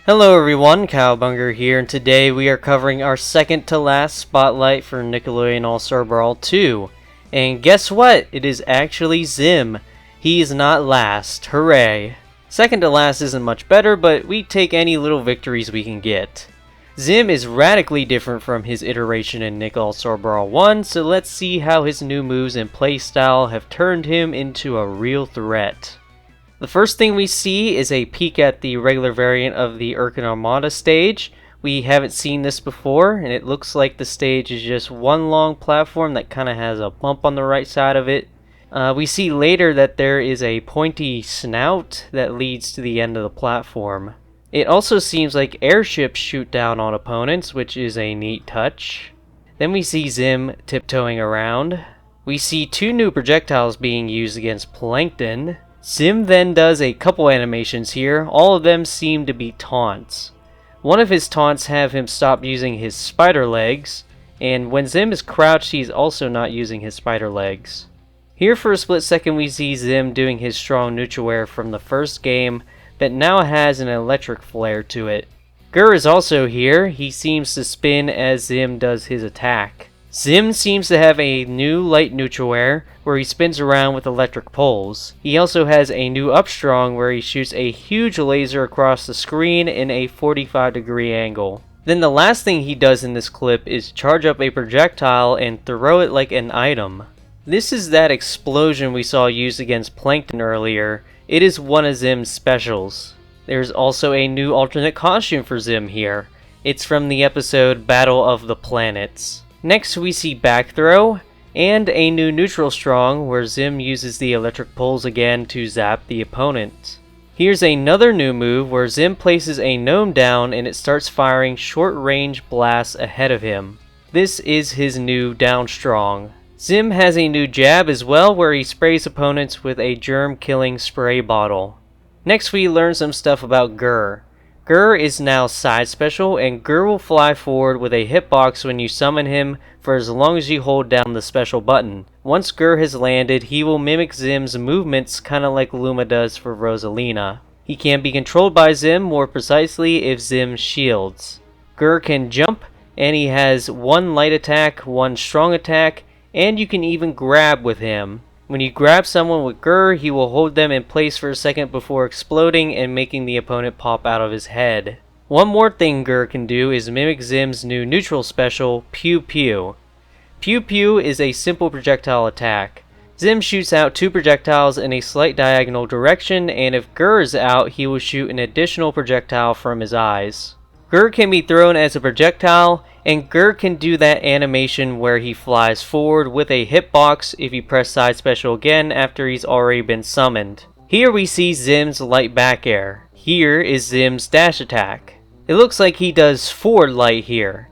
Hello everyone, Cowbunger here, and today we are covering our second to last spotlight for Nickelodeon All-Star Brawl 2. And guess what? It is actually Zim. He is not last. Hooray. Second to last isn't much better, but we take any little victories we can get. Zim is radically different from his iteration in Nick All-Star Brawl 1, so let's see how his new moves and playstyle have turned him into a real threat. The first thing we see is a peek at the regular variant of the Urkin Armada stage. We haven't seen this before, and it looks like the stage is just one long platform that kind of has a bump on the right side of it. We see later that there is a pointy snout that leads to the end of the platform. It also seems like airships shoot down on opponents, which is a neat touch. Then we see Zim tiptoeing around. We see two new projectiles being used against Plankton. Zim then does a couple animations here. All of them seem to be taunts. One of his taunts have him stop using his spider legs, and when Zim is crouched, he's also not using his spider legs. Here for a split second we see Zim doing his strong neutral air from the first game, but now has an electric flare to it. Gur is also here. He seems to spin as Zim does his attack. Zim seems to have a new light neutral air where he spins around with electric poles. He also has a new up strong where he shoots a huge laser across the screen in a 45-degree angle. Then the last thing he does in this clip is charge up a projectile and throw it like an item. This is that explosion we saw used against Plankton earlier. It is one of Zim's specials. There's also a new alternate costume for Zim here. It's from the episode Battle of the Planets. Next we see back throw, and a new neutral strong where Zim uses the electric poles again to zap the opponent. Here's another new move where Zim places a gnome down and it starts firing short range blasts ahead of him. This is his new down strong. Zim has a new jab as well where he sprays opponents with a germ killing spray bottle. Next we learn some stuff about Gur. Gur is now side special, and Gur will fly forward with a hitbox when you summon him for as long as you hold down the special button. Once Gur has landed, he will mimic Zim's movements kinda like Luma does for Rosalina. He can be controlled by Zim more precisely if Zim shields. Gur can jump, and he has one light attack, one strong attack, and you can even grab with him. When you grab someone with Gur, he will hold them in place for a second before exploding and making the opponent pop out of his head. One more thing Gur can do is mimic Zim's new neutral special, Pew Pew. Pew Pew is a simple projectile attack. Zim shoots out two projectiles in a slight diagonal direction, and if Gur is out, he will shoot an additional projectile from his eyes. Gur can be thrown as a projectile, and Gur can do that animation where he flies forward with a hitbox if you press side special again after he's already been summoned. Here we see Zim's light back air. Here is Zim's dash attack. It looks like he does forward light here.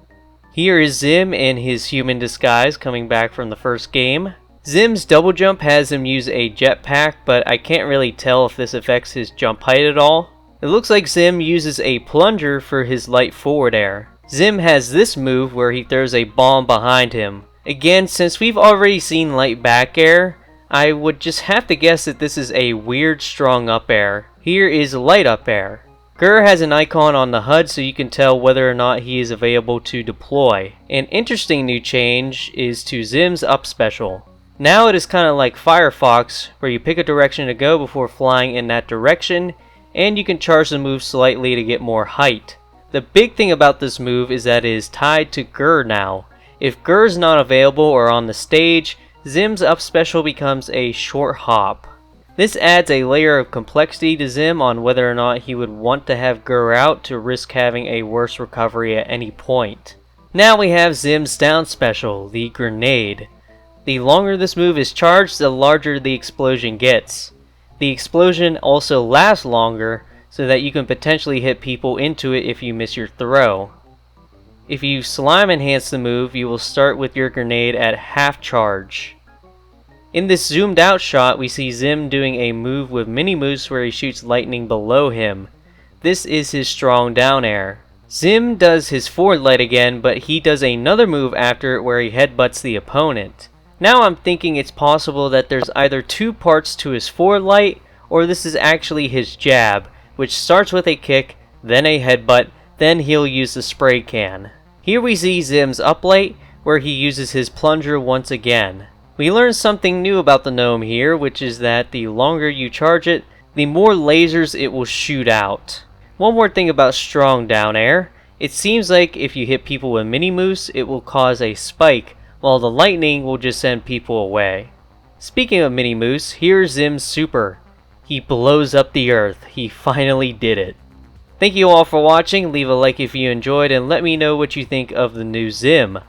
Here is Zim in his human disguise coming back from the first game. Zim's double jump has him use a jetpack, but I can't really tell if this affects his jump height at all. It looks like Zim uses a plunger for his light forward air. Zim has this move where he throws a bomb behind him. Again, since we've already seen light back air, I would just have to guess that this is a weird strong up air. Here is light up air. Gur has an icon on the HUD so you can tell whether or not he is available to deploy. An interesting new change is to Zim's up special. Now it is kind of like Firefox, where you pick a direction to go before flying in that direction, and you can charge the move slightly to get more height. The big thing about this move is that it is tied to Gur now. If Gur is not available or on the stage, Zim's up special becomes a short hop. This adds a layer of complexity to Zim on whether or not he would want to have Gur out to risk having a worse recovery at any point. Now we have Zim's down special, the grenade. The longer this move is charged, the larger the explosion gets. The explosion also lasts longer, so that you can potentially hit people into it if you miss your throw. If you slime enhance the move, you will start with your grenade at half charge. In this zoomed out shot, we see Zim doing a move with mini moves where he shoots lightning below him. This is his strong down air. Zim does his forward light again, but he does another move after it where he headbutts the opponent. Now I'm thinking it's possible that there's either two parts to his forward light, or this is actually his jab, which starts with a kick, then a headbutt, then he'll use the spray can. Here we see Zim's uplate, where he uses his plunger once again. We learn something new about the gnome here, which is that the longer you charge it, the more lasers it will shoot out. One more thing about strong down air. It seems like if you hit people with mini moose, it will cause a spike, while the lightning will just send people away. Speaking of mini moose, here's Zim's super. He blows up the earth. He finally did it. Thank you all for watching. Leave a like if you enjoyed and let me know what you think of the new Zim.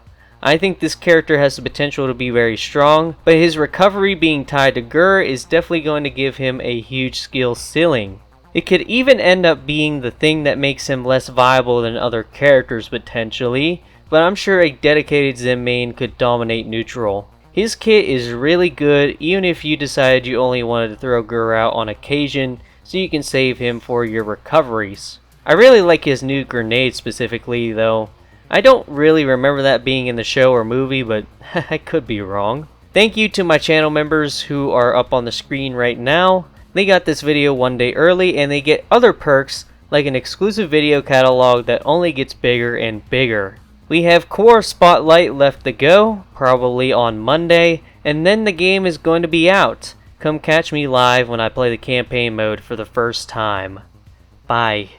I think this character has the potential to be very strong, but his recovery being tied to Gur is definitely going to give him a huge skill ceiling. It could even end up being the thing that makes him less viable than other characters potentially, but I'm sure a dedicated Zim main could dominate neutral. His kit is really good even if you decided you only wanted to throw Gur out on occasion so you can save him for your recoveries. I really like his new grenade specifically though. I don't really remember that being in the show or movie, but I could be wrong. Thank you to my channel members who are up on the screen right now. They got this video one day early and they get other perks like an exclusive video catalog that only gets bigger and bigger. We have Core Spotlight left to go, probably on Monday, and then the game is going to be out. Come catch me live when I play the campaign mode for the first time. Bye.